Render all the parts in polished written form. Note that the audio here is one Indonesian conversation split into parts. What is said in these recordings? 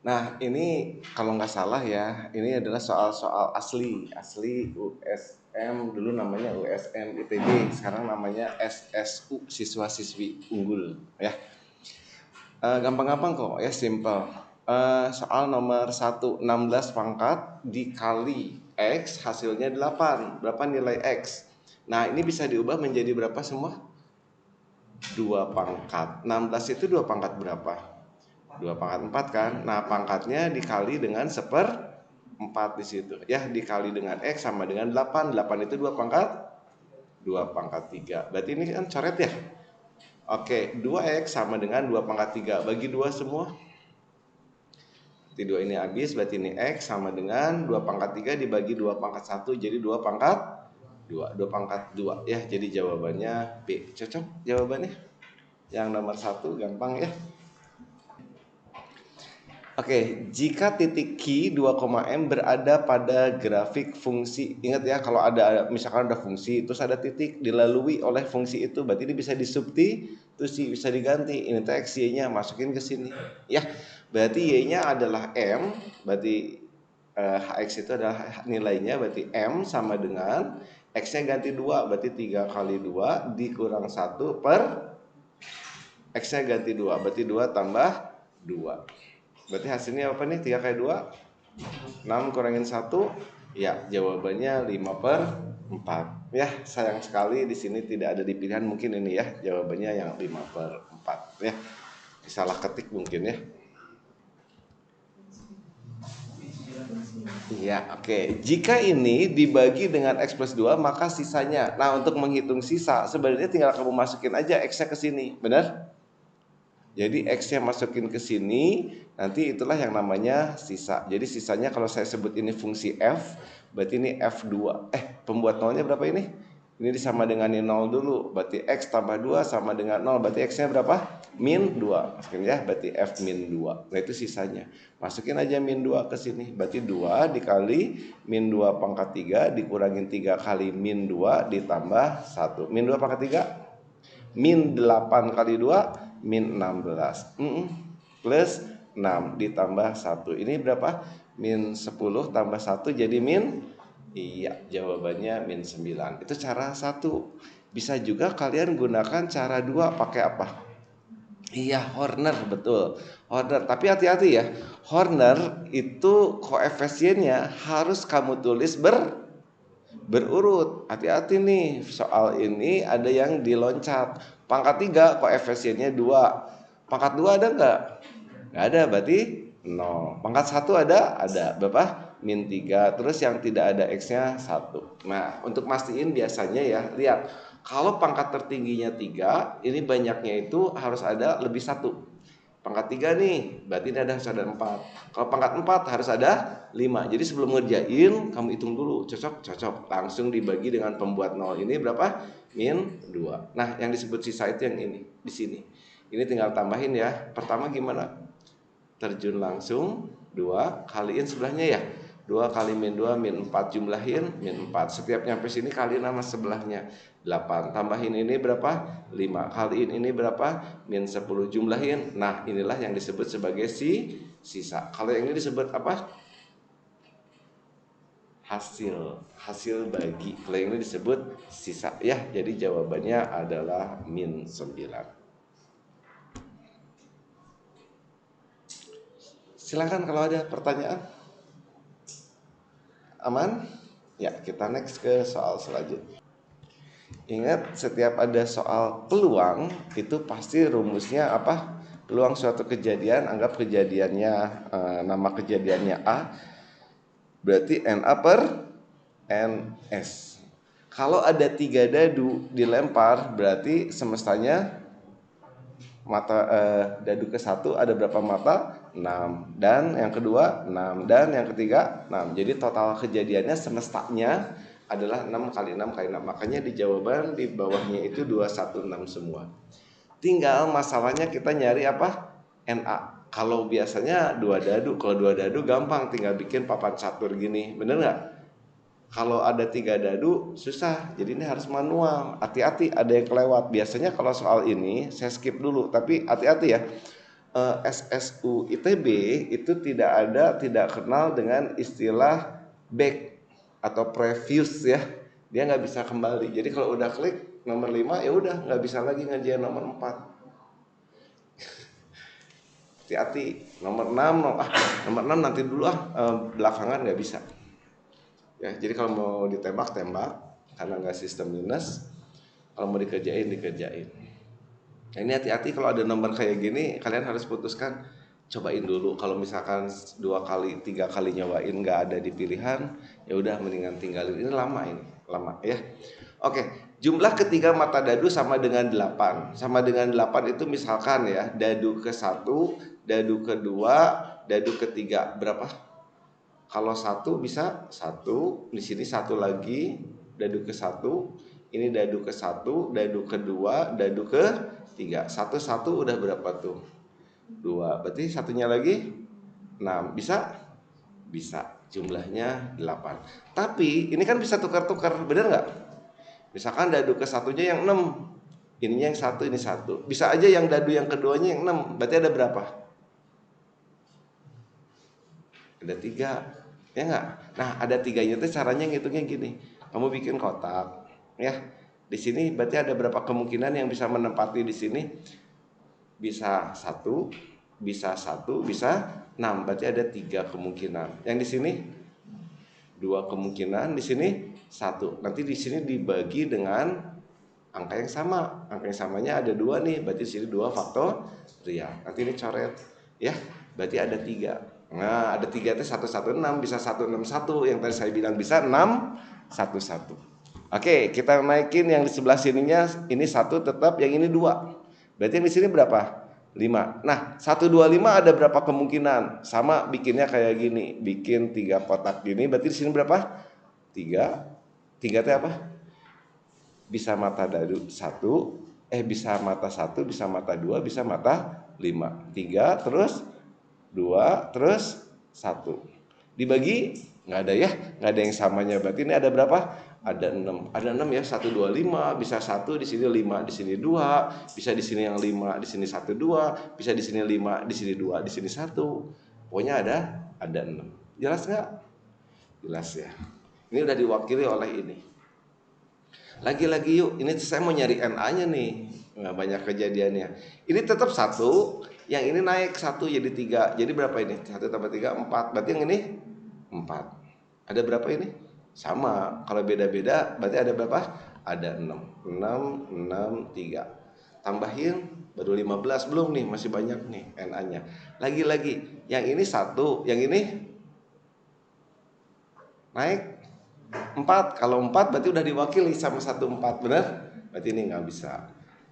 Nah, ini kalau nggak salah ya, ini adalah soal-soal asli USM, dulu namanya USM ITB, sekarang namanya SSU, siswa-siswi unggul ya. Gampang-gampang kok ya, simple. Soal nomor 1, 16 pangkat dikali X hasilnya 8. Berapa nilai X? Nah, ini bisa diubah menjadi berapa semua? 2 pangkat. 16 itu 2 pangkat berapa? 2 pangkat 4 kan? Nah, pangkatnya dikali dengan 1/4 di situ. Ya, dikali dengan X sama dengan 8. 8 itu 2 pangkat? 2 pangkat 3. Berarti ini kan coret ya? Oke, 2X sama dengan 2 pangkat 3. Bagi 2 semua. Berarti 2 ini habis, berarti ini X sama dengan 2 pangkat 3 dibagi 2 pangkat 1, jadi 2 pangkat 2. 2 pangkat 2 ya, jadi jawabannya B. Cocok jawabannya? Yang nomor 1 gampang ya. Oke, jika titik Q 2,M berada pada grafik fungsi, ingat ya, kalau ada misalkan ada fungsi terus ada titik dilalui oleh fungsi itu, berarti ini bisa disubstitusi, bisa diganti. Ini X Y-nya masukin ke sini. Ya, berarti Y-nya adalah M, berarti HX itu adalah nilainya, berarti M sama dengan X-nya ganti 2, berarti 3 kali 2 dikurang 1 per X-nya ganti 2, berarti 2 tambah 2. Berarti hasilnya apa nih? 3 kali 2 6 kurangin 1. Ya, jawabannya 5/4. Ya, sayang sekali di sini tidak ada di pilihan, mungkin ini ya jawabannya yang 5/4 ya. Salah ketik mungkin ya. Iya, oke. Jika ini dibagi dengan X plus 2, maka sisanya. Nah, untuk menghitung sisa sebenarnya tinggal kamu masukin aja X-nya ke sini, benar? Jadi X-nya masukin ke sini, nanti itulah yang namanya sisa. Jadi sisanya kalau saya sebut ini fungsi F, berarti ini F2. Pembuat nolnya berapa ini? Ini disama dengan 0 dulu, berarti X tambah 2 sama dengan 0, berarti X-nya berapa? Min 2. Masukin ya, berarti F min 2. Nah, itu sisanya. Masukin aja min 2 ke sini, berarti 2 dikali min 2 pangkat 3 dikurangin 3 kali min 2 ditambah 1. Min 2 pangkat 3? Min 8 kali 2 min 16 plus 6 ditambah 1. Ini berapa? Min 10 tambah 1 jadi min. Iya, jawabannya min 9. Itu cara 1. Bisa juga kalian gunakan cara 2, pakai apa? Iya, Horner, betul. Horner, tapi hati-hati ya. Horner itu koefisiennya harus kamu tulis berurut. Hati-hati nih, soal ini ada yang diloncat. Pangkat 3 koefisiennya 2. Pangkat 2 ada nggak? Nggak ada, berarti 0. Pangkat 1 ada? Ada. Berapa? Min 3. Terus yang tidak ada X-nya 1. Nah, untuk mastiin biasanya ya, lihat. Kalau pangkat tertingginya 3, ini banyaknya itu harus ada lebih 1. Pangkat 3 nih, berarti ini harus ada 4. Kalau pangkat 4 harus ada 5. Jadi sebelum ngerjain, kamu hitung dulu, cocok. Langsung dibagi dengan pembuat 0. Ini berapa? Min 2. Nah, yang disebut sisa itu yang ini, di sini. Ini tinggal tambahin ya. Pertama gimana? Terjun langsung, 2, kaliin sebelahnya ya. 2 kali min 2 min 4, jumlahin min 4. Setiap nyampe sini kaliin sama sebelahnya. 8. Tambahin ini berapa? 5. Kaliin ini berapa? Min 10, jumlahin. Nah, inilah yang disebut sebagai sisa. Kalau yang ini disebut apa? Hasil bagi. Kalau yang ini disebut sisa ya. Jadi jawabannya adalah min 9. Silakan kalau ada pertanyaan. Aman? Ya, kita next ke soal selanjutnya. Ingat, setiap ada soal peluang itu pasti rumusnya apa? Peluang suatu kejadian, anggap kejadiannya nama kejadiannya A, berarti NA per NS. Kalau ada 3 dadu dilempar, berarti semestanya dadu ke satu ada berapa mata? 6. Dan yang kedua 6. Dan yang ketiga 6. Jadi total kejadiannya semestanya adalah 6 kali 6 kali 6. Makanya di jawaban di bawahnya itu 216 semua. Tinggal masalahnya kita nyari apa? NA. Kalau biasanya 2 dadu. Kalau 2 dadu gampang, tinggal bikin papan catur gini. Bener nggak? Kalau ada 3 dadu susah, jadi ini harus manual. Hati-hati, ada yang kelewat. Biasanya kalau soal ini saya skip dulu, tapi hati-hati ya. SSU ITB itu tidak kenal dengan istilah back atau previous ya. Dia nggak bisa kembali. Jadi kalau udah klik nomor 5 ya udah nggak bisa lagi ngerjain nomor 4. Hati-hati. Nomor 6 nomor 6 nanti dulu belakangan nggak bisa. Ya, jadi kalau mau ditembak tembak karena nggak sistem minus. Kalau mau dikerjain. Nah, ini hati-hati kalau ada nomor kayak gini, kalian harus putuskan, cobain dulu. Kalau misalkan 2 kali, 3 kali nyobain nggak ada di pilihan, ya udah mendingan tinggalin. Ini lama ya. Oke, jumlah ketiga mata dadu sama dengan 8. Sama dengan 8 itu misalkan ya, dadu ke-1, dadu kedua, dadu ketiga. Berapa? Kalau 1 bisa 1, di sini 1 lagi, dadu ke-1, ini dadu ke-1, dadu kedua, dadu ke-3. 1 udah berapa tuh? 2. Berarti satunya lagi 6. Bisa? Bisa. Jumlahnya 8. Tapi ini kan bisa tukar-tukar, bener nggak? Misalkan dadu ke-1-nya yang 6, ininya yang 1, ini 1. Bisa aja yang dadu yang keduanya yang 6. Berarti ada berapa? Ada 3. Ya nggak? Nah, ada 3-nya itu caranya ngitungnya gini. Kamu bikin kotak, ya. Di sini berarti ada berapa kemungkinan yang bisa menempati di sini? Bisa 1, bisa 1, bisa 6. Berarti ada 3 kemungkinan. Yang di sini 2 kemungkinan, di sini 1. Nanti di sini dibagi dengan angka yang sama. Angka yang samanya ada 2 nih, berarti di sini 2 faktorial. Nanti ini coret, ya. Berarti ada 3. Nah, ada 3 itu 116, bisa 161. Yang tadi saya bilang bisa 611. Oke, kita naikin yang di sebelah sininya, ini 1 tetap, yang ini 2. Berarti yang di sini berapa? 5. Nah, 125 ada berapa kemungkinan? Sama bikinnya kayak gini. Bikin 3 kotak gini, berarti di sini berapa? 3. 3 itu apa? Bisa mata dadu 1, bisa mata 1, bisa mata 2, bisa mata 5. 3 terus 2 terus 1. Dibagi nggak ada ya, nggak ada yang samanya. Berarti ini ada berapa? Ada 6. Ada 6 ya, 1 2 5, bisa 1 di sini 5, di sini 2, bisa di sini yang 5, di sini 1 2, bisa di sini 5, di sini 2, di sini 1. Pokoknya ada 6. Jelas nggak? Jelas ya. Ini udah diwakili oleh ini. Lagi-lagi yuk, ini saya mau nyari NA-nya nih. Nggak banyak kejadiannya. Ini tetap 1, yang ini naik 1 jadi 3. Jadi berapa ini? 1 tambah 3, 4. Berarti yang ini 4. Ada berapa ini? Sama. Kalau beda-beda berarti ada berapa? Ada 6. 6, 6, 3. Tambahin baru 15. Belum nih, masih banyak nih NA-nya. Lagi-lagi, yang ini 1, yang ini naik 4. Kalau 4 berarti udah diwakili sama 1 4, benar? Berarti ini nggak bisa.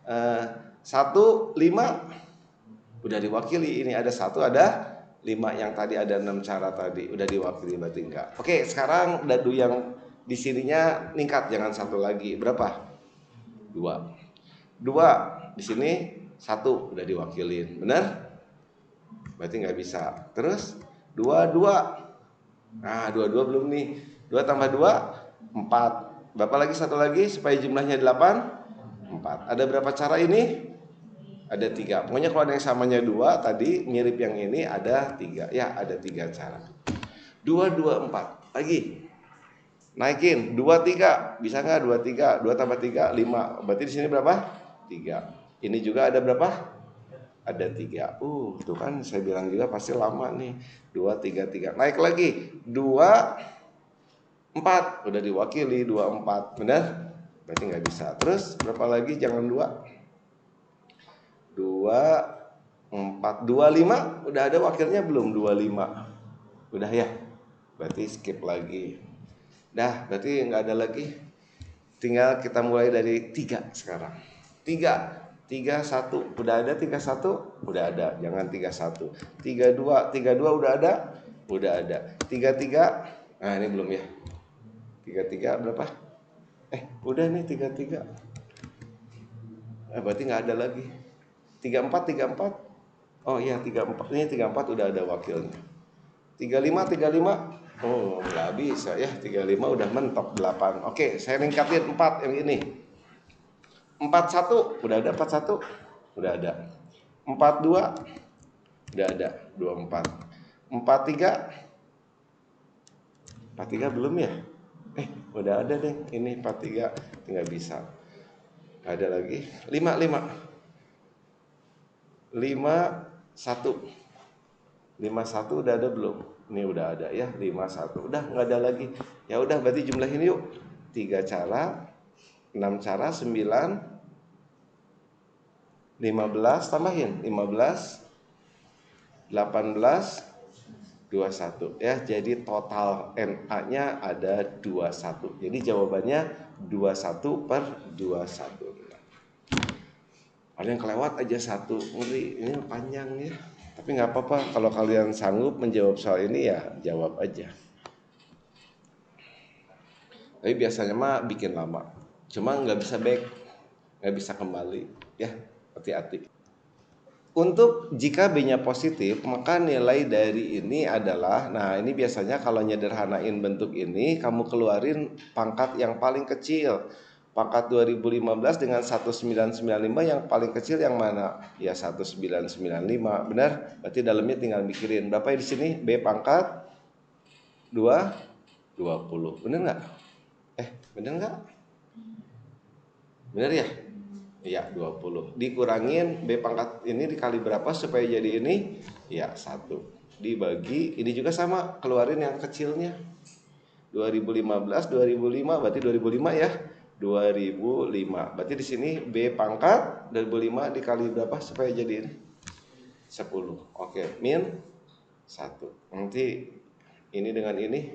1 5 udah diwakili. Ini ada 1, ada 5. Yang tadi ada 6 cara tadi udah diwakili, berarti enggak. Oke, sekarang dadu yang di sininya ningkat, jangan 1 lagi. Berapa? 2. 2 di sini 1 udah diwakilin, benar? Berarti nggak bisa. Terus 2 2. Nah, 2 belum nih. 2 tambah 2, 4. Berapa lagi? 1 lagi supaya jumlahnya 8? 4. Ada berapa cara ini? Ada 3. Pokoknya kalau ada yang samanya 2 tadi mirip yang ini, ada 3. Ya, ada 3 cara. 2 2 4. Lagi. Naikin 2 3. Bisa nggak 2 3? 2 tambah 3 5. Berarti di sini berapa? 3. Ini juga ada berapa? Ada 3. Tuh kan saya bilang juga pasti lama nih. 2 3 3. Naik lagi. 2 4 udah diwakili, 2 4, benar? Berarti nggak bisa. Terus berapa lagi? Jangan 2 4 2 5 udah ada wakilnya belum? 2 5 udah ya, berarti skip lagi. Dah, berarti nggak ada lagi. Tinggal kita mulai dari 3 sekarang. 3 3 1 udah ada. 3 1 udah ada. Jangan 3 1. 3 2 udah ada. 3 3. Nah, ini belum ya. 3 3 berapa? Udah nih 3 3. Berarti nggak ada lagi. 3 4 3 4. Oh iya, 3 4. Ini 3 4 udah ada wakilnya. 3 5 3 5. Oh, nggak bisa ya. 3 5 udah mentok 8. Oke, saya ningkatin 4 yang ini. 4 1 udah ada. 4 1 udah ada. 4 2 Udah ada 24. 43. 43 belum ya? Udah ada deh. Ini 43 tinggal bisa. Ada lagi 55. 51. 51 udah ada belum? Ini udah ada ya, 51. Udah nggak ada lagi. Ya udah berarti jumlahin yuk. 3 cara, 6 cara, 9, 15 tambahin. 15, 18, 21 ya. Jadi total NA-nya ada 21. Jadi jawabannya 21 per 21. Ada yang kelewat aja satu, ngeri, ini panjang ya. Tapi nggak apa-apa, kalau kalian sanggup menjawab soal ini ya jawab aja. Tapi biasanya mah bikin lama, cuma nggak bisa back, nggak bisa kembali ya, hati-hati. Untuk jika B-nya positif, maka nilai dari ini adalah, nah ini biasanya kalau nyederhanain bentuk ini, kamu keluarin pangkat yang paling kecil. Pangkat 2015 dengan 1995 yang paling kecil yang mana? Ya 1995, benar? Berarti dalamnya tinggal mikirin berapa ya di sini? B pangkat 20. Benar nggak? Benar nggak? Benar ya? Iya 20. Dikurangin B pangkat ini dikali berapa supaya jadi ini? Ya 1. Dibagi, ini juga sama, keluarin yang kecilnya. 2015, 2005 berarti 2005 ya. 2005. Berarti di sini B pangkat 2005 dikali berapa supaya jadi ini? 10. Oke, min 1. Nanti ini dengan ini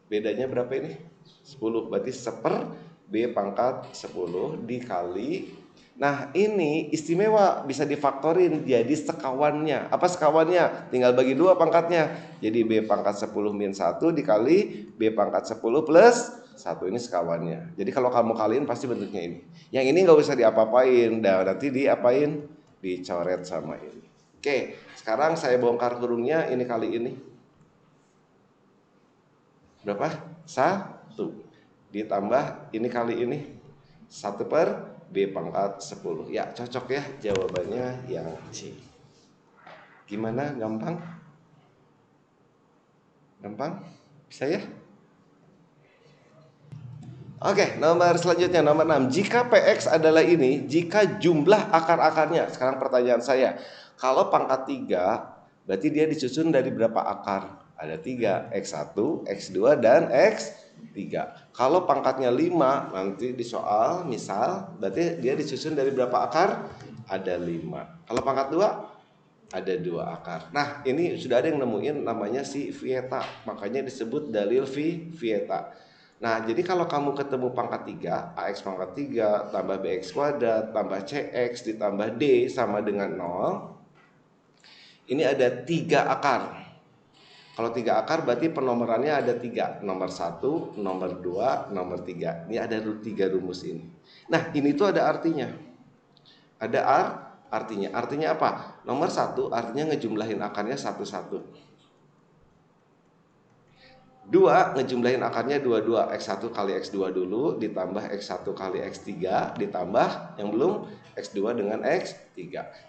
bedanya berapa ini? 10. Berarti seper B pangkat 10 dikali. Nah ini istimewa, bisa difaktorin jadi sekawannya. Apa sekawannya? Tinggal bagi 2 pangkatnya. Jadi B pangkat 10 min 1 dikali B pangkat 10 plus 1. Ini sekawannya. Jadi kalau kamu kaliin pasti bentuknya ini. Yang ini nggak usah diapa-apain. Nanti diapain? Dicoret sama ini. Oke, sekarang saya bongkar kurungnya. Ini kali ini berapa? 1 ditambah ini kali ini 1 per B pangkat 10. Ya cocok ya, jawabannya yang C. Gimana, gampang? Gampang? Bisa ya? Oke, nomor selanjutnya nomor 6. Jika PX adalah ini, jika jumlah akar-akarnya. Sekarang pertanyaan saya, kalau pangkat 3 berarti dia disusun dari berapa akar? Ada 3, X1, X2 dan X3. Kalau pangkatnya 5, nanti di soal misal berarti dia disusun dari berapa akar? Ada 5. Kalau pangkat 2 ada 2 akar. Nah, ini sudah ada yang nemuin namanya si Vieta. Makanya disebut dalil Vieta. Nah, jadi kalau kamu ketemu pangkat 3, AX pangkat 3 tambah BX kuadrat tambah CX ditambah D sama dengan 0. Ini ada 3 akar. Kalau 3 akar berarti penomorannya ada 3. Nomor 1, nomor 2, nomor 3. Ini ada 3 rumus ini. Nah, ini tuh ada artinya. Ada artinya. Artinya apa? Nomor 1 artinya ngejumlahin akarnya satu-satu. 2 ngejumlahin akarnya 22. X1 kali X2 dulu ditambah X1 kali X3 ditambah yang belum X2 dengan X3.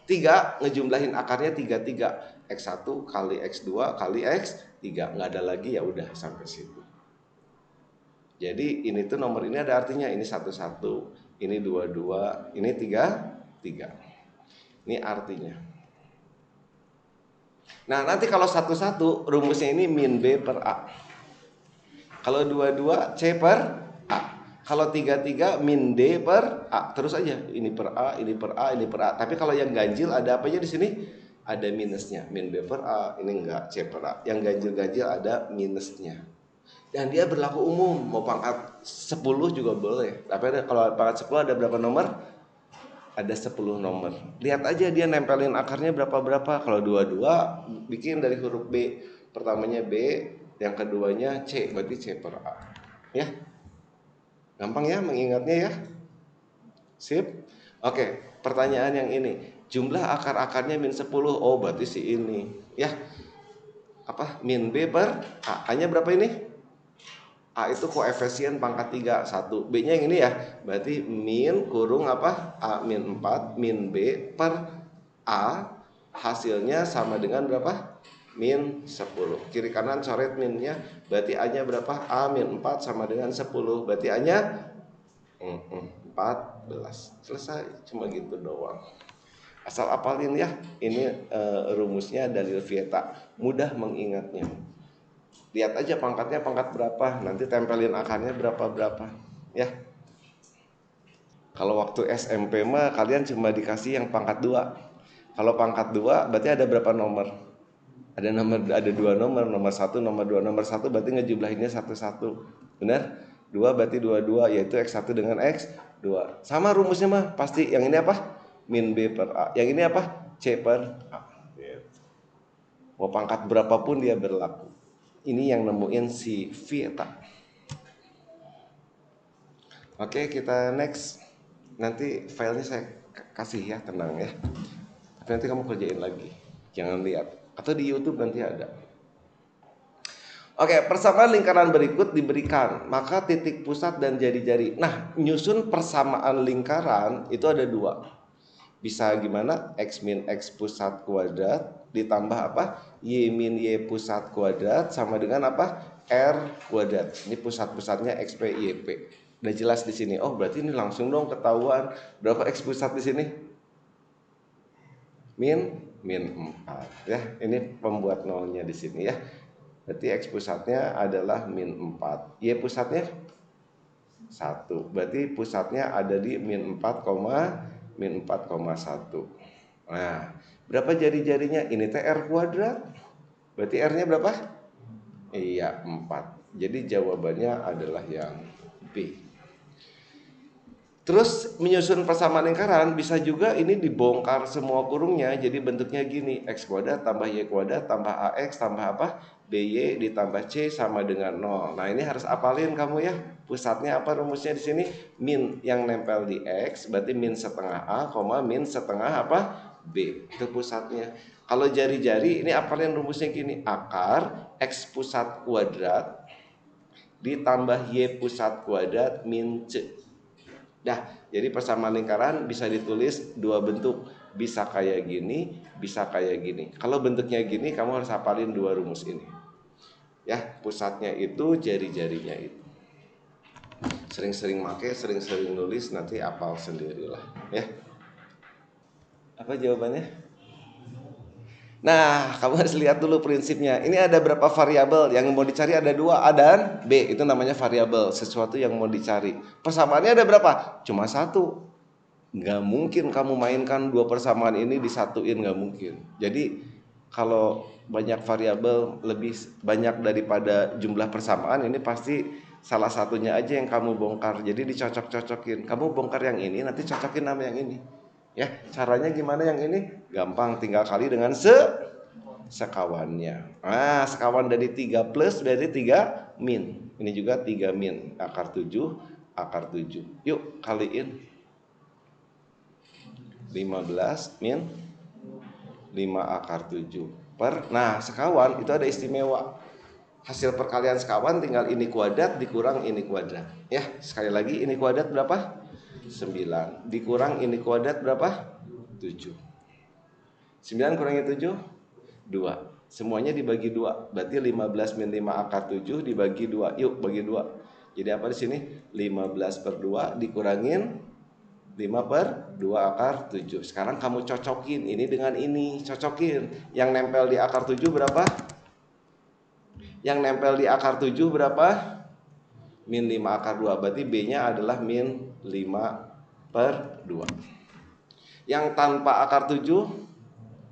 3 ngejumlahin akarnya 33. X1 kali X2 kali X3. Nggak ada lagi, ya udah sampai situ. Jadi ini tuh nomor ini ada artinya, ini 1 1, ini 2 2, ini 3 3. Ini artinya. Nah, nanti kalau 1 1 rumusnya ini min B per A. Kalau 22 C per A. Kalau 33 min D per A. Terus aja, ini per A, ini per A, ini per A. Tapi kalau yang ganjil ada apa aja di sini? Ada minusnya. Min B per A, ini enggak C per A. Yang ganjil-ganjil ada minusnya. Dan dia berlaku umum, mau pangkat 10 juga boleh. Tapi kalau pangkat 10 ada berapa nomor? Ada 10 nomor. Lihat aja dia nempelin akarnya berapa-berapa. Kalau 22 bikin dari huruf B. Pertamanya B, yang keduanya C, berarti C per A. Ya, gampang ya mengingatnya ya. Sip. Oke, pertanyaan yang ini, jumlah akar-akarnya min 10. Oh, berarti si ini ya. Apa? Min B per A. A nya berapa ini? A itu koefisien pangkat 3, 1. B nya yang ini ya. Berarti min kurung apa? A min 4 min B per A hasilnya sama dengan berapa? Min 10. Kiri kanan coret minnya, berarti A-nya berapa? A min 4 sama dengan 10. Berarti A-nya 14. Selesai, cuma gitu doang. Asal apalin ya. Ini rumusnya dalil Vieta. Mudah mengingatnya. Lihat aja pangkatnya pangkat berapa, nanti tempelin akarnya berapa-berapa. Ya. Kalau waktu SMP mah kalian cuma dikasih yang pangkat 2. Kalau pangkat 2 berarti ada berapa nomor? Ada 2 nomor, nomor 1, nomor 2. Nomor 1 berarti ngejumlahinnya 1-1. Benar? 2 berarti 2 yaitu X1 dengan X2. Sama rumusnya mah pasti yang ini apa? Min B per A. Yang ini apa? C per A. Mau pangkat berapapun dia berlaku. Ini yang nemuin si Vieta. Oke, kita next. Nanti filenya saya kasih ya, tenang ya. Tapi nanti kamu kerjain lagi. Jangan lihat. Atau di YouTube nanti ada. Oke, persamaan lingkaran berikut diberikan. Maka titik pusat dan jari-jari. Nah, nyusun persamaan lingkaran itu ada 2. Bisa gimana? X min X pusat kuadrat ditambah apa? Y min Y pusat kuadrat sama dengan apa? R kuadrat. Ini pusat-pusatnya XP YP. Udah jelas di sini. Oh, berarti ini langsung dong ketahuan berapa X pusat di sini? Min 4 ya. Ini pembuat nolnya di sini ya. Berarti X pusatnya adalah min 4. Y pusatnya 1. Berarti pusatnya ada di min 4, min 4,1. Nah, berapa jari-jarinya? Ini TR kuadrat. Berarti R-nya berapa? Iya, 4. Jadi jawabannya adalah yang B. Terus menyusun persamaan lingkaran bisa juga ini dibongkar semua kurungnya. Jadi bentuknya gini, X kuadrat tambah Y kuadrat tambah AX tambah apa? BY ditambah C sama dengan 0. Nah, ini harus apalin kamu ya. Pusatnya apa rumusnya di sini? Min yang nempel di X berarti min setengah A, min setengah apa? B. Itu pusatnya. Kalau jari-jari ini apalin rumusnya gini. Akar X pusat kuadrat ditambah Y pusat kuadrat min C. Dah, jadi persamaan lingkaran bisa ditulis 2 bentuk. Bisa kayak gini, bisa kayak gini. Kalau bentuknya gini, kamu harus hafalin 2 rumus ini. Ya, pusatnya itu, jari-jarinya itu. Sering-sering make, sering-sering nulis, nanti hafal sendirilah. Ya. Apa jawabannya? Nah, kamu harus lihat dulu prinsipnya. Ini ada berapa variabel yang mau dicari? Ada 2, A dan B. Itu namanya variabel, sesuatu yang mau dicari. Persamaannya ada berapa? Cuma 1. Nggak mungkin kamu mainkan 2 persamaan ini disatuin, nggak mungkin. Jadi kalau banyak variabel lebih banyak daripada jumlah persamaan, ini pasti salah satunya aja yang kamu bongkar. Jadi dicocok-cocokin. Kamu bongkar yang ini, nanti cocokin sama yang ini. Ya, caranya gimana yang ini? Gampang, tinggal kali dengan sekawannya. Nah, sekawan dari 3 plus dari 3 min. Ini juga 3 min. Akar 7, akar 7. Yuk, kaliin. 15 min 5 akar 7 per. Nah, sekawan itu ada istimewa. Hasil perkalian sekawan tinggal ini kuadrat dikurang ini kuadrat. Ya, sekali lagi ini kuadrat berapa? 9 dikurang ini kuadrat berapa? 7. 9 kurangi 7 2. Semuanya dibagi 2. Berarti 15 min 5 akar 7 dibagi 2. Yuk bagi 2. Jadi apa di sini? 15 per 2 dikurangin 5 per 2 akar 7. Sekarang kamu cocokin ini dengan ini, cocokin. Yang nempel di akar 7 berapa? Yang nempel di akar 7 berapa? Min 5 akar 2. Berarti B-nya adalah min 5 per 2. Yang tanpa akar 7?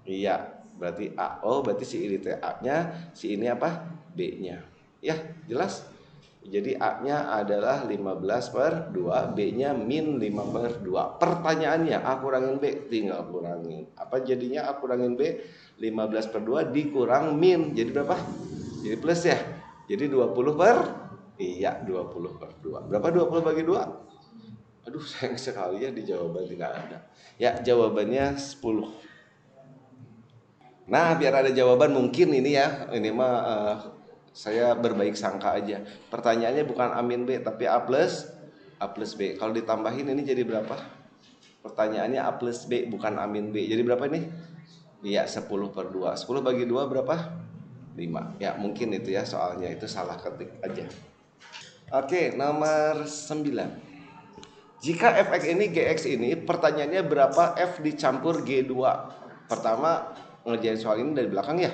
Iya, berarti A. Oh, berarti si ini A-nya, si ini apa? B-nya. Ya, jelas? Jadi A-nya adalah 15 per 2, B-nya min 5 per 2. Pertanyaannya, A kurangin B, tinggal kurangin. Apa jadinya A kurangin B? 15 per 2 dikurang min. Jadi berapa? Jadi plus ya. Jadi 20 per? Iya, 20 per 2. Berapa 20 bagi 2? Aduh, sayang sekali ya di jawaban tidak ada. Ya, jawabannya 10. Nah, biar ada jawaban mungkin ini ya. Ini mah saya berbaik sangka aja. Pertanyaannya bukan A min B tapi A plus B. Kalau ditambahin ini jadi berapa? Pertanyaannya A plus B bukan A min B. Jadi berapa ini? Iya, 10/2. 10 bagi 2 berapa? 5. Ya, mungkin itu ya soalnya itu salah ketik aja. Oke, nomor 9. Jika fx ini gx ini, pertanyaannya berapa f dicampur G2? Pertama, ngerjain soal ini dari belakang ya.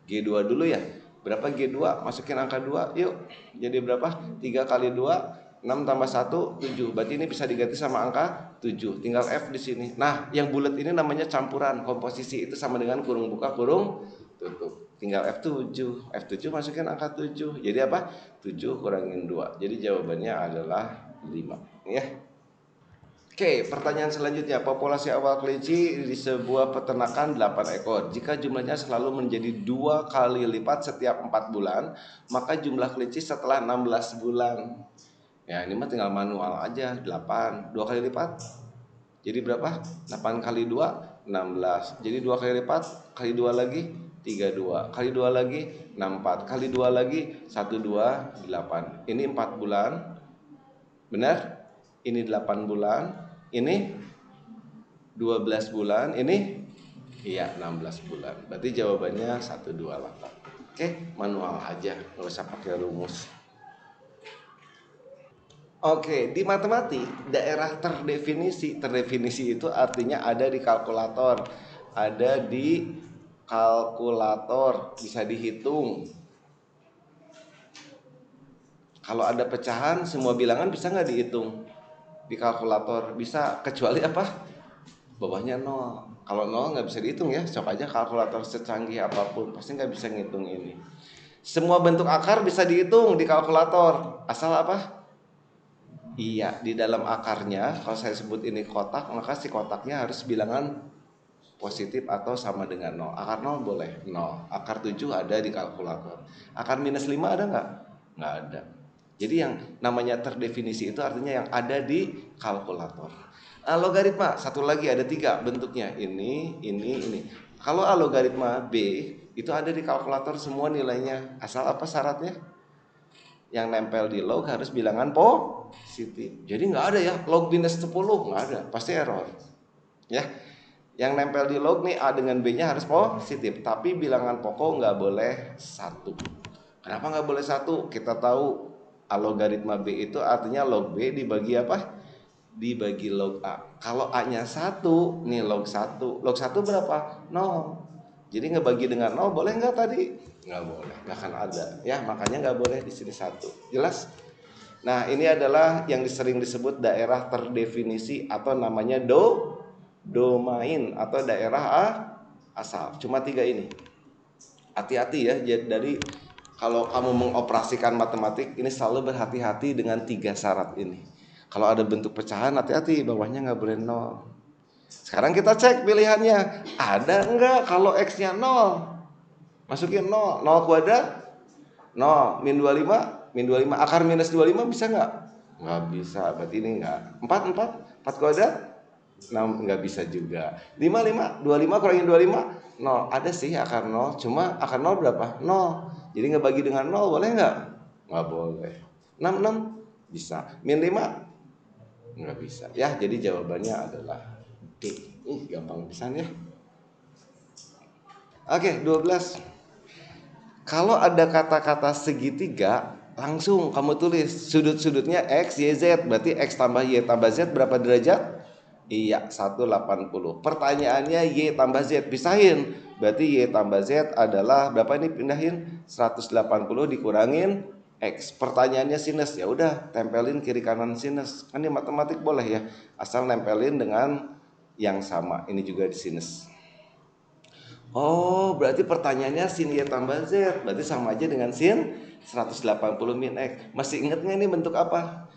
G2 dulu ya. Berapa G2? Masukin angka 2, yuk. Jadi berapa? 3 kali 2, 6 tambah 1, 7. Berarti ini bisa diganti sama angka 7. Tinggal F di sini. Nah, yang bulat ini namanya campuran. Komposisi itu sama dengan kurung buka, kurung tutup. Tinggal F7. F7 masukin angka 7. Jadi apa? 7 kurangin 2. Jadi jawabannya adalah 5. Ya. Oke, pertanyaan selanjutnya. Populasi awal kelinci di sebuah peternakan 8 ekor. Jika jumlahnya selalu menjadi 2 kali lipat setiap 4 bulan, maka jumlah kelinci setelah 16 bulan. Ya, ini mah tinggal manual aja. 8, 2 kali lipat. Jadi berapa? 8 kali 2, 16. Jadi 2 kali lipat, kali 2 lagi, 32. Kali 2 lagi, 64. Kali 2 lagi, 128. Ini 4 bulan. Benar? Ini 8 bulan. Ini 12 bulan. Ini iya 16 bulan. Berarti jawabannya 128. Oke, manual aja, nggak usah pakai rumus. Oke, di matematik daerah terdefinisi itu artinya ada di kalkulator. Ada di kalkulator, bisa dihitung. Kalau ada pecahan, semua bilangan bisa nggak dihitung? Di kalkulator bisa, kecuali apa? Bawahnya 0. Kalau 0 nggak bisa dihitung ya. Coba aja kalkulator secanggih apapun pasti nggak bisa ngitung ini. Semua bentuk akar bisa dihitung di kalkulator. Asal apa? Iya, di dalam akarnya kalau saya sebut ini kotak, maka si kotaknya harus bilangan positif atau sama dengan 0. Akar 0 boleh 0. Akar 7 ada di kalkulator. Akar minus 5 ada nggak? Nggak ada. Jadi yang namanya terdefinisi itu artinya yang ada di kalkulator. Logaritma, satu lagi ada 3 bentuknya. Ini. Kalau logaritma B itu ada di kalkulator semua nilainya. Asal apa syaratnya? Yang nempel di log harus bilangan positif. Jadi nggak ada ya log minus 10, nggak ada. Pasti error. Ya. Yang nempel di log nih A dengan B-nya harus positif. Tapi bilangan pokok nggak boleh 1. Kenapa nggak boleh 1? Kita tahu logaritma B itu artinya log B dibagi apa? Dibagi log A. Kalau A-nya 1, nih log 1. Log 1 berapa? 0. Jadi ngebagi dengan 0 boleh nggak tadi? Nggak boleh, nggak akan ada. Ya, makanya nggak boleh di sini 1. Jelas? Nah, ini adalah yang sering disebut daerah terdefinisi atau namanya domain atau daerah asal. Cuma 3 ini. Hati-hati ya, dari kalau kamu mengoperasikan matematik ini selalu berhati-hati dengan 3 syarat ini. Kalau ada bentuk pecahan hati-hati, bawahnya nggak boleh 0. Sekarang kita cek pilihannya, ada enggak kalau x-nya 0? Masukin 0, 0 kuadrat 0, min 25, min 25, akar minus 25 bisa nggak? Nggak bisa, berarti ini nggak. 4 kuadrat 6, nggak bisa juga. 25 kurangin 25, 0. Ada sih akar 0, cuma akar 0 berapa? 0. Jadi ngebagi dengan 0 boleh nggak? Nggak boleh. 6 bisa. Min 5 nggak bisa. Ya, jadi jawabannya adalah D. Gampang pisan ya. Oke, 12. Kalau ada kata-kata segitiga, langsung kamu tulis sudut-sudutnya X, Y, Z. Berarti X tambah Y tambah Z berapa derajat? Iya, 180. Pertanyaannya Y tambah Z, pisahin. Berarti Y tambah Z adalah berapa ini pindahin? 180 dikurangin X. Pertanyaannya sinus, ya udah tempelin kiri kanan sinus. Kan di matematik boleh ya, asal nempelin dengan yang sama. Ini juga di sinus. Oh, berarti pertanyaannya sin Y tambah Z. Berarti sama aja dengan sin 180 min X. Masih ingat nggak ini bentuk apa?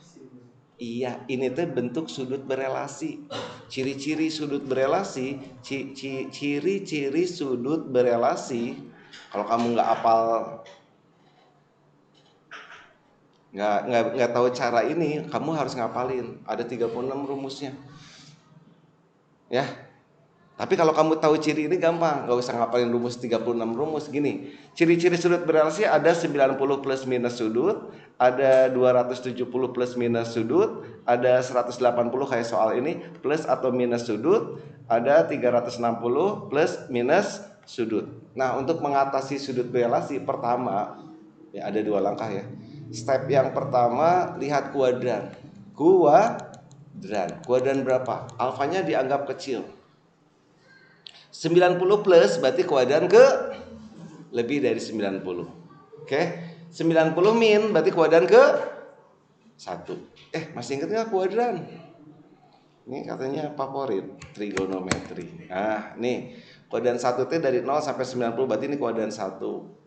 Iya, ini tuh bentuk sudut berelasi. Ciri-ciri sudut berelasi, ciri-ciri sudut berelasi. Kalau kamu nggak apal, nggak tahu cara ini, kamu harus ngapalin. Ada 36 rumusnya. Ya. Tapi kalau kamu tahu ciri ini gampang, nggak usah ngapalin rumus 36 rumus. Gini, ciri-ciri sudut berelasi ada 90 plus minus sudut, ada 270 plus minus sudut, ada 180 kayak soal ini plus atau minus sudut, ada 360 plus minus sudut. Nah, untuk mengatasi sudut berelasi pertama, ya ada 2 langkah ya. Step yang pertama, lihat kuadran. Kuadran berapa? Alfanya dianggap kecil. 90 plus berarti kuadran ke lebih dari 90. Oke. 90 min berarti kuadran ke 1. Masih ingat nggak kuadran? Ini katanya favorit trigonometri. Nah, nih kuadran 1 T dari 0 sampai 90 berarti ini kuadran 1.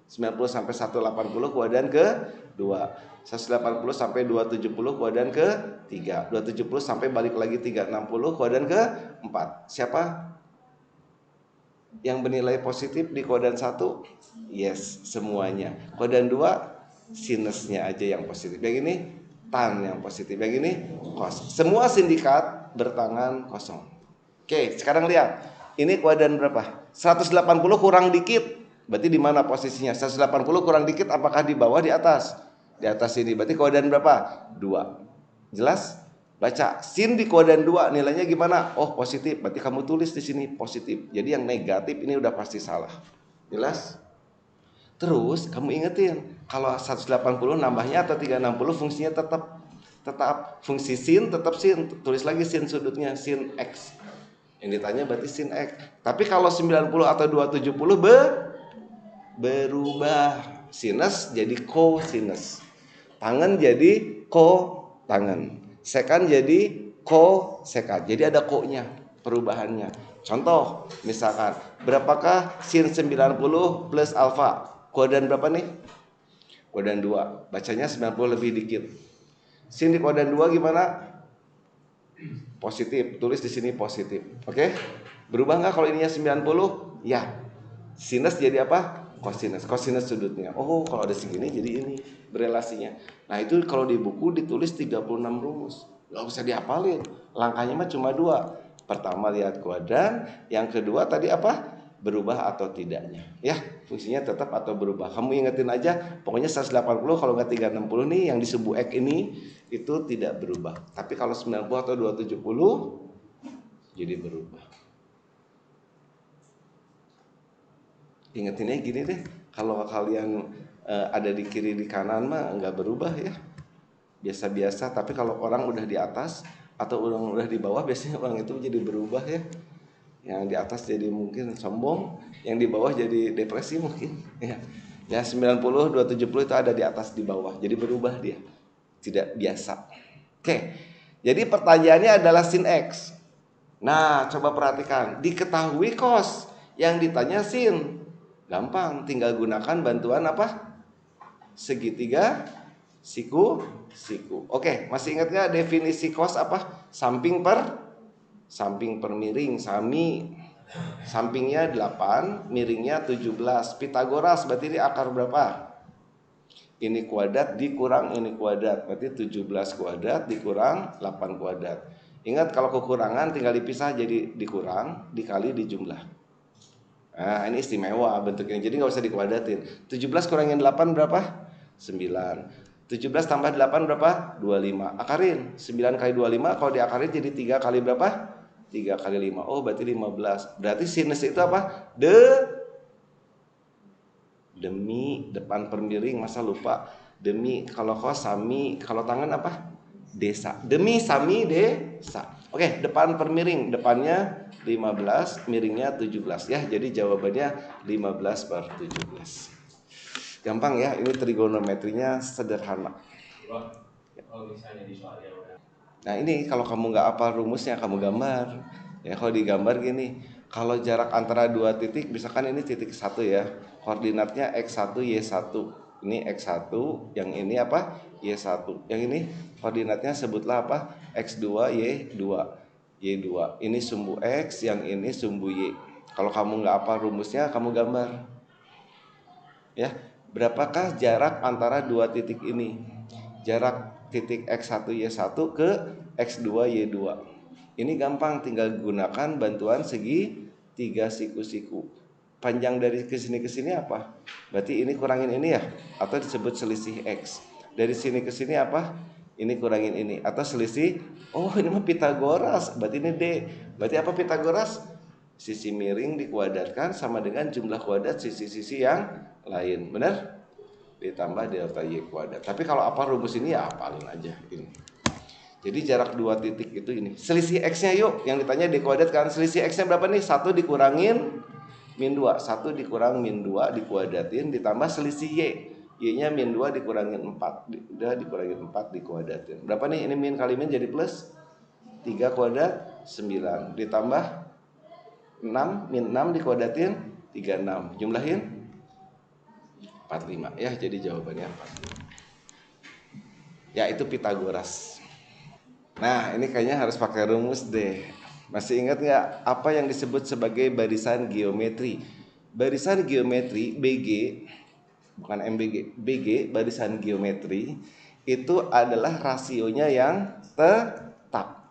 90 sampai 180 kuadran ke 2. 180 sampai 270 kuadran ke 3. 270 sampai balik lagi 360 kuadran ke 4. Siapa yang bernilai positif di kuadran 1? Yes, semuanya. Kuadran 2 sinusnya aja yang positif. Yang ini tan yang positif. Yang ini cos. Semua sindikat bertangan kosong. Oke, sekarang lihat. Ini kuadran berapa? 180 kurang dikit. Berarti di mana posisinya? 180 kurang dikit apakah di bawah di atas? Di atas ini. Berarti kuadran berapa? 2. Jelas? Baca sin di kuadran 2 nilainya gimana? Oh, positif. Berarti kamu tulis di sini positif. Jadi yang negatif ini udah pasti salah. Jelas? Terus kamu ingetin, kalau 180 nambahnya atau 360 fungsinya tetap fungsi sin tetap sin. Tulis lagi sin sudutnya sin x. Yang ditanya berarti sin x. Tapi kalau 90 atau 270 berubah. Sinus jadi cosinus. Tangan jadi co-tangan. Sekan jadi ko-sekan. Jadi ada ko-nya, perubahannya. Contoh, misalkan, berapakah sin 90 plus alfa? Kuadran berapa nih? Kuadran 2. Bacanya 90 lebih dikit. Sin di kuadran 2 gimana? Positif. Tulis di sini positif. Oke? Berubah nggak kalau ininya 90? Ya. Sinus jadi apa? Kosinus. Kosinus sudutnya. Oh, kalau ada segini jadi ini berelasinya. Nah, itu kalau di buku ditulis 36 rumus. Nggak usah dihafalin. Langkahnya mah cuma 2. Pertama lihat kuadran, yang kedua tadi apa? Berubah atau tidaknya. Ya, fungsinya tetap atau berubah. Kamu ingetin aja, pokoknya 180 kalau nggak 360 nih yang disebut X ini itu tidak berubah. Tapi kalau 90 atau 270 jadi berubah. Ingetinnya gini deh, kalau kalian ada di kiri di kanan mah nggak berubah ya, biasa-biasa. Tapi kalau orang udah di atas atau orang udah di bawah, biasanya orang itu jadi berubah ya. Yang di atas jadi mungkin sombong, yang di bawah jadi depresi mungkin ya. Ya 90, 270 itu ada di atas di bawah, jadi berubah dia, tidak biasa. Oke, jadi pertanyaannya adalah sin x. Nah, coba perhatikan, diketahui cos, yang ditanya sin. Gampang, tinggal gunakan bantuan apa? Segitiga siku. Oke, masih ingat gak definisi cos apa? Samping per miring. Sampingnya 8, miringnya 17. Pitagoras berarti ini akar berapa? Ini kuadrat dikurang ini kuadrat, berarti 17 kuadrat dikurang 8 kuadrat. Ingat kalau kekurangan tinggal dipisah jadi dikurang dikali dijumlah. Nah, ini istimewa bentuknya. Jadi nggak usah dikuadratin. 17 kurangin 8 berapa? 9. 17 tambah 8 berapa? 25. Akarin. 9 kali 25 kalau diakarin jadi 3 kali berapa? 3 kali 5. Oh, berarti 15. Berarti sinus itu apa? Demi depan per miring, masa lupa? Demi, kalau kos sami, kalau tangan apa? Desa. Demi sami desa. Oke, depan per miring, depannya 15, miringnya 17 ya. Jadi jawabannya 15 per 17. Gampang ya, ini trigonometrinya sederhana. Nah, ini kalau kamu nggak hafal rumusnya, kamu gambar. Ya, kalau digambar gini, kalau jarak antara dua titik, misalkan ini titik 1 ya, koordinatnya x1 y1. Ini x1, yang ini apa? Y1. Yang ini koordinatnya sebutlah apa? X2 y2. Y2. Ini sumbu X, yang ini sumbu Y. Kalau kamu nggak apa rumusnya, kamu gambar. Ya, berapakah jarak antara dua titik ini? Jarak titik X1 Y1 ke X2 Y2. Ini gampang, tinggal gunakan bantuan 3 siku-siku. Panjang dari ke sini apa? Berarti ini kurangin ini ya, atau disebut selisih X. Dari sini ke sini apa? Ini kurangin ini, atau selisih. Oh, ini mah Pitagoras, berarti ini D. Berarti apa Pitagoras? Sisi miring dikuadratkan sama dengan jumlah kuadrat sisi-sisi yang lain. Benar? Ditambah delta Y kuadrat. Tapi kalau apa rumus ini ya apalin aja ini. Jadi jarak 2 titik itu ini. Selisih X-nya yuk, yang ditanya D kuadrat kan. Selisih X-nya berapa nih? 1 dikurangin min 2. 1 dikurang min 2 dikuadratin ditambah selisih Y. Y-nya min 2 dikurangin 4. Udah dikurangin 4 dikuadratin. Berapa nih? Ini min kali min jadi plus 3 kuadrat 9 ditambah 6 min 6 dikuadratin 36. Jumlahin 45 ya, jadi jawabannya 45. Ya itu Pitagoras. Nah ini kayaknya harus pakai rumus deh. Masih ingat nggak apa yang disebut sebagai barisan geometri? Barisan geometri BG, bukan MBG, BG barisan geometri itu adalah rasionya yang tetap.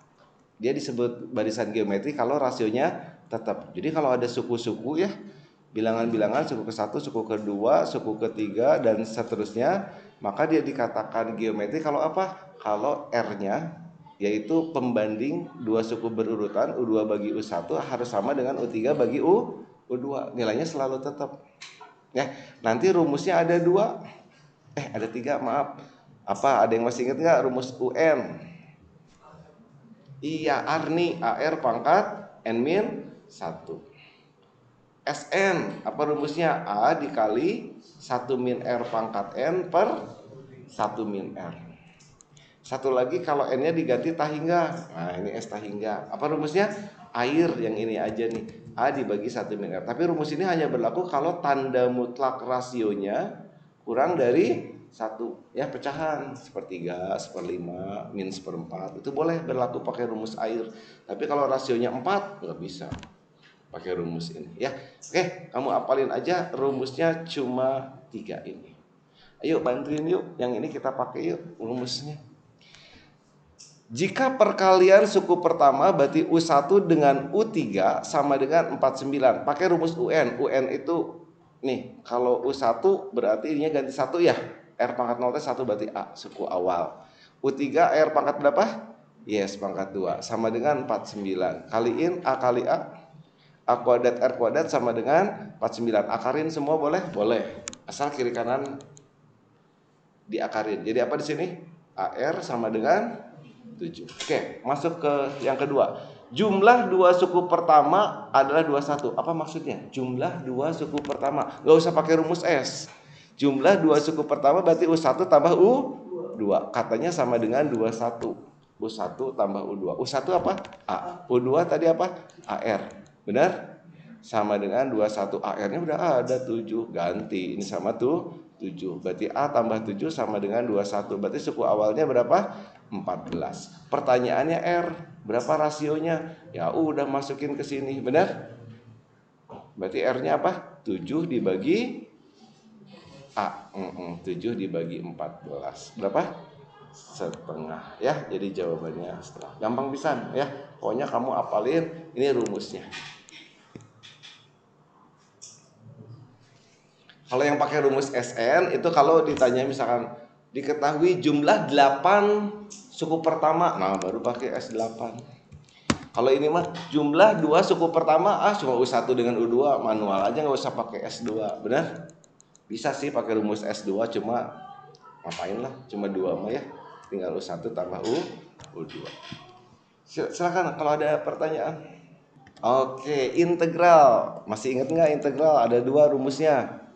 Dia disebut barisan geometri kalau rasionya tetap. Jadi kalau ada suku-suku ya, bilangan-bilangan suku ke-1, suku ke-2, suku ke-3 dan seterusnya, maka dia dikatakan geometri kalau apa? Kalau R-nya yaitu pembanding dua suku berurutan U2 bagi U1 harus sama dengan U3 bagi U2. Nilainya selalu tetap. Ya, nanti rumusnya ada 2. Ada 3, maaf. Apa ada yang masih ingat nggak rumus UN? Iya, Arni AR pangkat N min 1. SN apa rumusnya? A dikali 1 min R pangkat N per 1 min R. Satu lagi kalau N-nya diganti tahingga. Nah ini S tahingga. Apa rumusnya? Air yang ini aja nih. A dibagi 1 min R. Tapi rumus ini hanya berlaku kalau tanda mutlak rasionya kurang dari 1. Ya pecahan 1/3, 1/5, min 1/4. Itu boleh berlaku pakai rumus air. Tapi kalau rasionya 4 nggak bisa pakai rumus ini ya. Oke, kamu apalin aja rumusnya cuma 3 ini. Ayo bantuin yuk. Yang ini kita pakai yuk rumusnya. Jika perkalian suku pertama berarti U1 dengan U3 sama dengan 49. Pakai rumus UN. UN itu nih, kalau U1 berarti ininya ganti 1 ya. R pangkat 0 1 berarti A, suku awal. U3 R pangkat berapa? Yes, pangkat 2 sama dengan 49. Kaliin A kali A. A kuadrat R kuadrat sama dengan 49. Akarin semua boleh? Boleh. Asal kiri kanan diakarin. Jadi apa di sini? AR sama dengan 7. Oke, masuk ke yang kedua. Jumlah dua suku pertama adalah 21. Apa maksudnya? Jumlah dua suku pertama. Gak usah pakai rumus S. Jumlah dua suku pertama berarti U1 tambah U2. Katanya sama dengan 21. U1 tambah U2. U1 apa? A. U2 tadi apa? AR. Benar? Sama dengan 21. AR-nya udah ada 7. Ganti. Ini sama tuh 7. Berarti A tambah 7 sama dengan 21. Berarti suku awalnya berapa? 14. Pertanyaannya R, berapa rasionya? Ya udah masukin ke sini, benar? Berarti R-nya apa? 7 dibagi A. 7 dibagi 14. Berapa? Setengah ya. Jadi jawabannya setengah. Gampang pisan ya. Pokoknya kamu apalin ini rumusnya. Kalau yang pakai rumus SN itu kalau ditanya misalkan diketahui jumlah 8 suku pertama, nah baru pakai S8. Kalau ini mah jumlah 2 suku pertama, cuma U1 dengan U2, manual aja nggak usah pakai S2, benar? Bisa sih pakai rumus S2, cuma ngapain lah, cuma 2 mah ya, tinggal U1 tambah U2. Silakan kalau ada pertanyaan. Oke, integral, masih ingat nggak integral? Ada 2 rumusnya.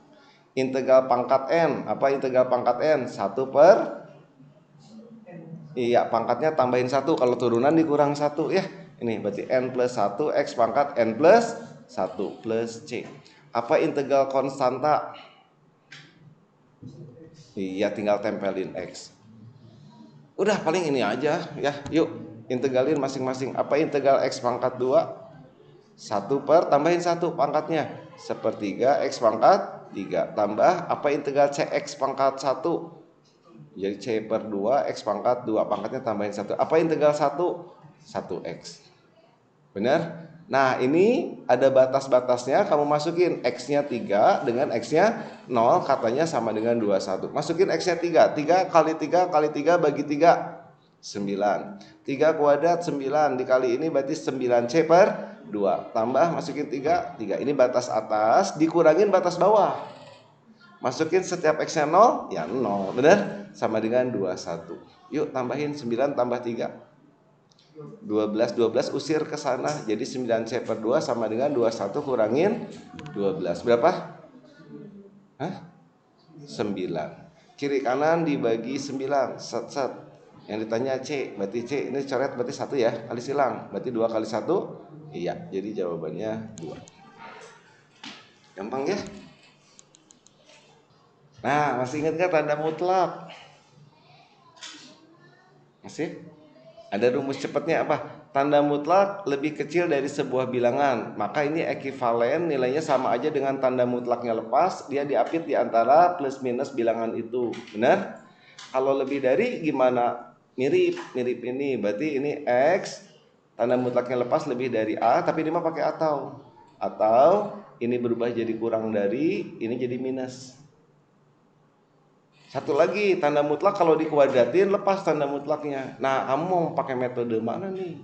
Integral pangkat N. Apa integral pangkat N? 1 per iya, pangkatnya tambahin 1. Kalau turunan dikurang 1 ya. Ini berarti N plus 1 X pangkat N plus 1 plus C. Apa integral konstanta? Iya, tinggal tempelin X. Udah paling ini aja ya. Yuk integralin masing-masing. Apa integral X pangkat 2? 1 per tambahin 1 pangkatnya 1/3 X pangkat 3 tambah apa integral CX pangkat 1? Jadi C per 2 X pangkat 2 pangkatnya tambahin 1. Apa integral 1? 1X. Benar? Nah, ini ada batas-batasnya, kamu masukin X-nya 3 dengan X-nya 0, katanya sama dengan 21. Masukin X-nya 3, 3 kali 3 kali 3 bagi 3, 9. 3 kuadrat 9 dikali ini berarti 9C per 2. Tambah, masukin 3, 3. Ini batas atas, dikurangin batas bawah. Masukin setiap X-nya 0, ya 0, bener? Sama dengan 21. Yuk tambahin 9 tambah 3. 12 usir ke sana, jadi 9C per 2 sama dengan 21 kurangin 12. Berapa? Hah? 9. Kiri kanan dibagi 9. Set set. Yang ditanya C, berarti C ini coret berarti 1 ya, kali silang. Berarti 2 kali 1? Iya, jadi jawabannya 2. Gampang ya? Nah, masih ingat gak tanda mutlak? Masih? Ada rumus cepatnya apa? Tanda mutlak lebih kecil dari sebuah bilangan, maka ini ekivalen, nilainya sama aja dengan tanda mutlaknya lepas, dia diapit di antara plus minus bilangan itu. Benar? Kalau lebih dari gimana? Mirip ini, berarti ini X, tanda mutlaknya lepas lebih dari A, tapi ini mah pakai atau ini berubah jadi kurang dari, ini jadi minus. Satu lagi, tanda mutlak kalau dikuadratin lepas tanda mutlaknya. Nah, kamu mau pakai metode mana nih?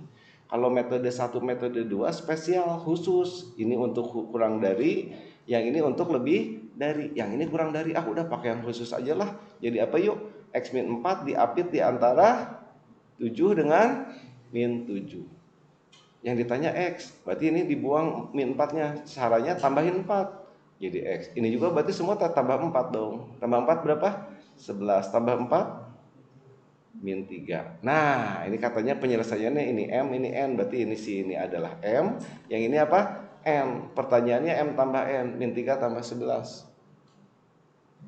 Kalau metode 1, metode 2 spesial khusus. Ini untuk kurang dari, yang ini untuk lebih dari. Yang ini kurang dari. Ah, udah pakai yang khusus aja lah. Jadi apa yuk? X min 4 diapit di antara 7 dengan min 7. Yang ditanya X, berarti ini dibuang min 4-nya. Caranya tambahin 4. Jadi X. Ini juga berarti semua tambah 4 dong. Tambah 4 berapa? 11 tambah 4 min 3. Nah, ini katanya penyelesaiannya ini M, ini N. Berarti ini ini adalah M. Yang ini apa? N. Pertanyaannya M tambah N. Min 3 tambah 11.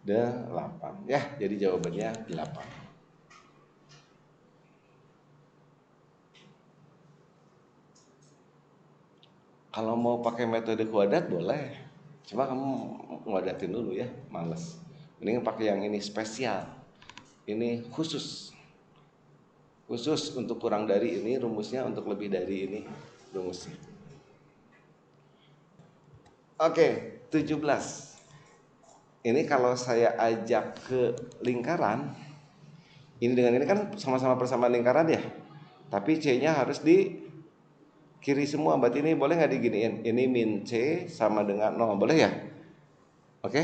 8. Ya, jadi jawabannya 8. Kalau mau pakai metode kuadrat boleh. Coba kamu kuadratin dulu ya, males. Mending pakai yang ini spesial. Ini khusus untuk kurang dari ini rumusnya, untuk lebih dari ini rumusnya. Oke, 17. Ini kalau saya ajak ke lingkaran, ini dengan ini kan sama-sama persamaan lingkaran ya, tapi C-nya harus di kiri semua. Berarti ini boleh nggak diginiin? Ini min C sama dengan 0, boleh ya? Oke,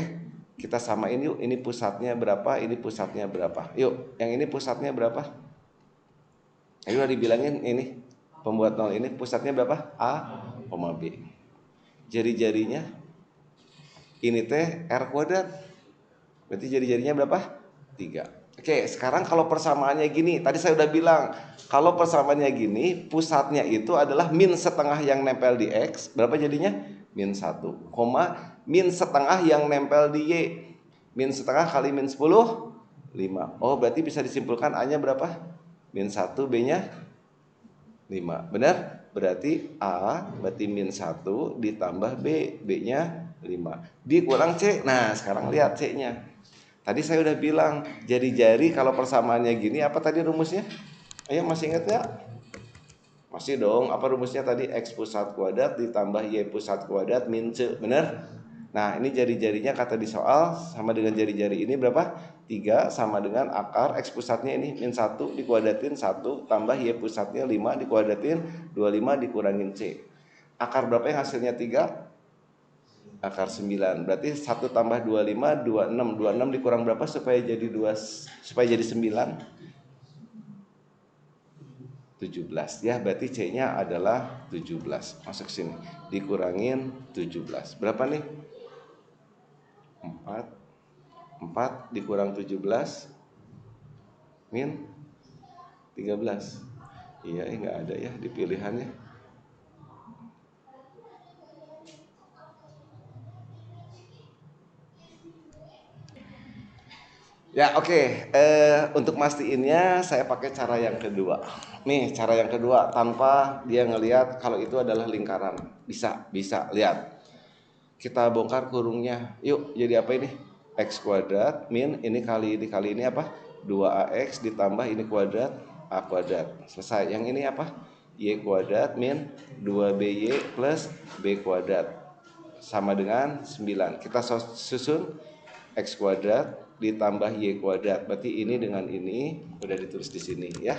kita samain yuk. Ini pusatnya berapa, ini pusatnya berapa. Yuk, yang ini pusatnya berapa? Ini udah dibilangin, ini pembuat 0 ini pusatnya berapa? A, B. Jari-jarinya ini teh R kuadrat. Berarti jari-jarinya berapa? 3. Oke, sekarang kalau persamaannya gini, tadi saya udah bilang, kalau persamaannya gini, pusatnya itu adalah min setengah yang nempel di X. Berapa jadinya? Min 1, min setengah yang nempel di Y. Min setengah kali min 10, 5. Oh, berarti bisa disimpulkan A-nya berapa? Min 1, B-nya 5. Benar? Berarti A berarti min 1 ditambah B, B-nya 5 dikurang C. Nah, sekarang lihat C-nya. Tadi saya udah bilang, jari-jari kalau persamaannya gini, apa tadi rumusnya? Ayo, masih ingat gak? Masih dong. Apa rumusnya tadi? X pusat kuadrat ditambah Y pusat kuadrat min C. Benar? Nah, ini jari-jarinya kata di soal sama dengan jari-jari ini berapa? 3 sama dengan akar X pusatnya ini min 1 dikuadratin 1 tambah Y pusatnya 5 dikuadratin 25 dikurangin C. Akar berapa yang hasilnya 3? Akar 9. Berarti 1 tambah 25, 26. 26 dikurang berapa supaya jadi 9? 17 ya, berarti C-nya adalah 17. Masuk sini. Dikurangin 17. Berapa nih? 4 dikurang 17 min 13. Iya, enggak ada ya di pilihannya. Ya, oke. Untuk mastiinnya saya pakai cara yang kedua. Nih, cara yang kedua tanpa dia ngelihat kalau itu adalah lingkaran. Bisa lihat. Kita bongkar kurungnya. Yuk, jadi apa ini? X kuadrat min ini kali ini apa? 2AX ditambah ini kuadrat A kuadrat. Selesai. Yang ini apa? Y kuadrat min 2BY plus B kuadrat sama dengan 9. Kita susun X kuadrat ditambah Y kuadrat. Berarti ini dengan ini udah ditulis di sini ya.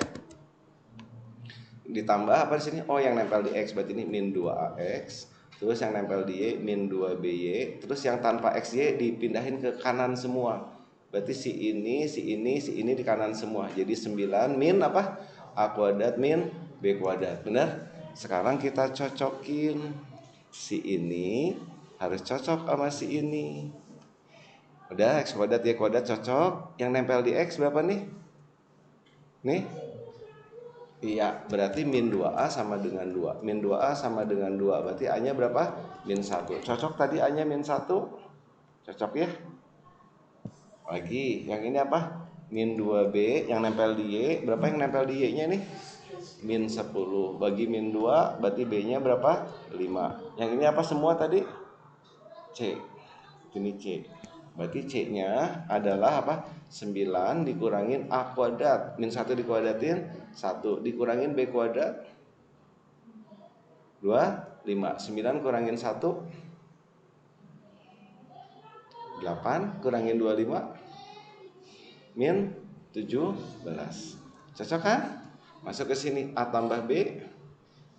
Ditambah apa di sini? Oh, yang nempel di X berarti ini min 2AX. Terus yang nempel di Y min 2BY. Terus yang tanpa XY dipindahin ke kanan semua. Berarti si ini di kanan semua. Jadi 9 min apa? A kuadrat min B kuadrat. Benar? Sekarang kita cocokin. Si ini harus cocok sama si ini. Udah, X kuadrat Y kuadrat cocok. Yang nempel di X berapa nih? Nih. Iya, berarti min 2A sama dengan 2. Min 2A sama dengan 2. Berarti A-nya berapa? Min 1. Cocok tadi A-nya min 1. Cocok ya? Lagi, yang ini apa? Min 2B yang nempel di Y. Berapa yang nempel di Y-nya nih? Min 10. Bagi min 2, berarti B-nya berapa? 5. Yang ini apa semua tadi? C. Ini C. Berarti C-nya adalah apa? 9 dikurangin A kuadrat. Min 1 dikuadratin 1. Dikurangin B kuadrat 2, 5. 9 kurangin 1 8. Kurangin 25 min 17. Cocok kan? Masuk ke sini. A tambah B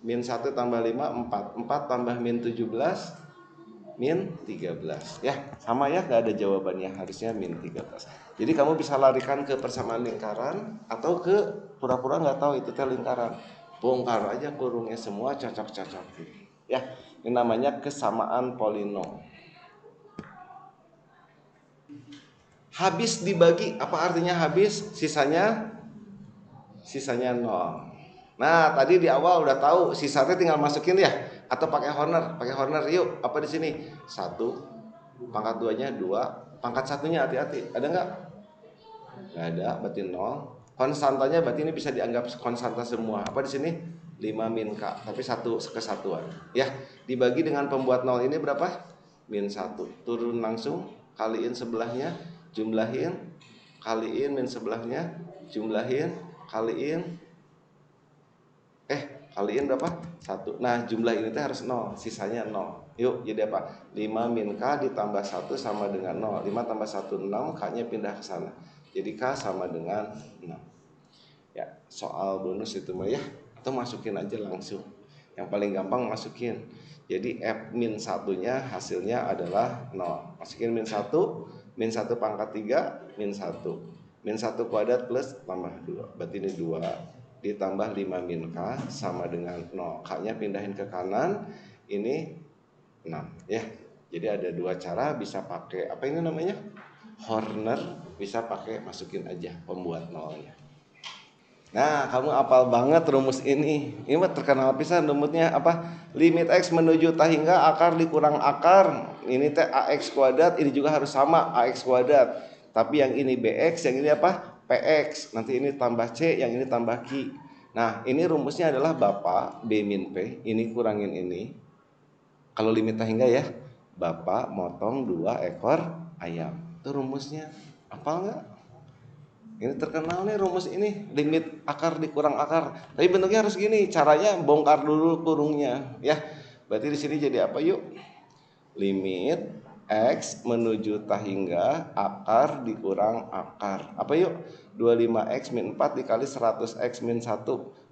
min 1 tambah 5 4. 4 tambah min 17 min 13 ya, sama ya, gak ada jawabannya, harusnya min 13. Jadi kamu bisa larikan ke persamaan lingkaran atau ke pura-pura nggak tahu itu teh lingkaran, bongkar aja kurungnya semua, cocok-cocok ya. Ini namanya kesamaan polinom. Habis dibagi, apa artinya habis? Sisanya 0. Nah, tadi di awal udah tahu sisanya tinggal masukin ya, atau pakai Horner yuk. Apa di sini? 1 pangkat 2-nya 2, pangkat 1-nya hati-hati. Ada nggak? Nggak ada, berarti 0. Konstantanya berarti ini bisa dianggap konstanta semua. Apa di sini? 5 min K, tapi 1 kesatuan. Ya, dibagi dengan pembuat 0 ini berapa? Min 1. Turun langsung, kaliin sebelahnya, jumlahin, kaliin min sebelahnya, jumlahin, kaliin kaliin berapa? 1. Nah, jumlah ini tuh harus 0, sisanya 0. Yuk, jadi apa? 5 min K ditambah 1 sama dengan 0. 5 tambah 1 6, K-nya pindah ke sana. Jadi K sama dengan 6. Ya, soal bonus itu mah ya. Atau masukin aja langsung. Yang paling gampang masukin. Jadi F min 1-nya hasilnya adalah 0. Masukin min 1, min 1 pangkat 3, min 1. Min 1 kuadrat plus tambah 2. Berarti ini 2 ditambah 5 min K sama dengan 0. K-nya pindahin ke kanan, ini 6 ya. Jadi ada dua cara, bisa pakai apa ini namanya? Horner, bisa pakai masukin aja pembuat 0-nya. Nah, kamu apal banget rumus ini. Ini mah terkenal pisan rumusnya apa? Limit X menuju hingga akar dikurang akar. Ini teh AX kuadrat, ini juga harus sama AX kuadrat. Tapi yang ini BX, yang ini apa? PX. Nanti ini tambah C, yang ini tambah Q. Nah, ini rumusnya adalah Bapak B min P, ini kurangin ini. Kalau limit hingga ya, Bapak motong 2 ekor ayam. Itu rumusnya. Apal nggak? Ini terkenal nih rumus ini, limit akar dikurang akar. Tapi bentuknya harus gini, caranya bongkar dulu kurungnya, ya. Berarti di sini jadi apa yuk? Limit X menuju hingga akar dikurang akar. Apa yuk? 25X min 4 dikali 100X min 1.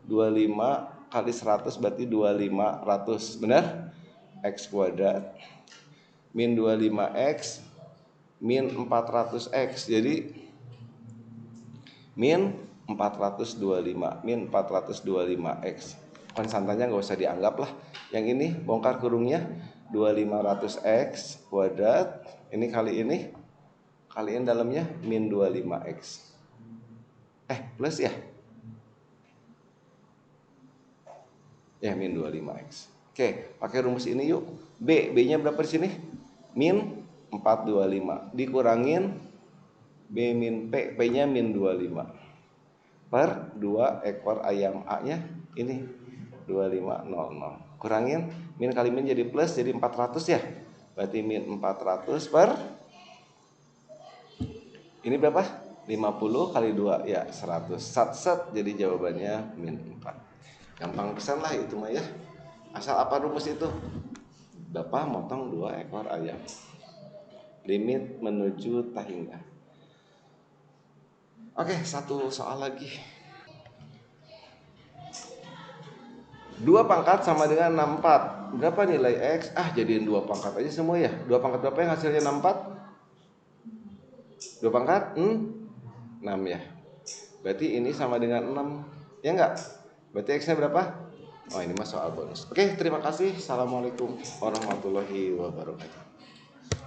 25 kali 100 berarti 2500. Benar? X kuadrat min 25X min 400X. Jadi min 425, min 425X. Konstantanya nggak usah dianggap lah. Yang ini bongkar kurungnya 2500X kuadrat. Ini kali ini, kaliin dalamnya min 25X. Plus ya? Ya, min 25X. Oke, pakai rumus ini yuk. B-nya berapa di sini? Min 425 dikurangin B min P, P-nya min 25 per 2 ekor ayam. A-nya ini 2500. Kurangin, min kali min jadi plus, jadi 400 ya. Berarti min 400 per ini berapa? 50 kali 2 ya 100. Sat jadi jawabannya min 4. Gampang pisan lah itu mah ya. Asal apa rumus itu? Bapak motong 2 ekor ayam. Limit menuju tahingga. Oke, satu soal lagi. 2 pangkat sama dengan 64. Berapa nilai X? Jadiin 2 pangkat aja semua ya. 2 pangkat berapa yang hasilnya 64? 2 pangkat? 6 ya. Berarti ini sama dengan 6. Ya enggak? Berarti X-nya berapa? Oh, ini mah soal bonus. Oke, terima kasih. Assalamualaikum warahmatullahi wabarakatuh.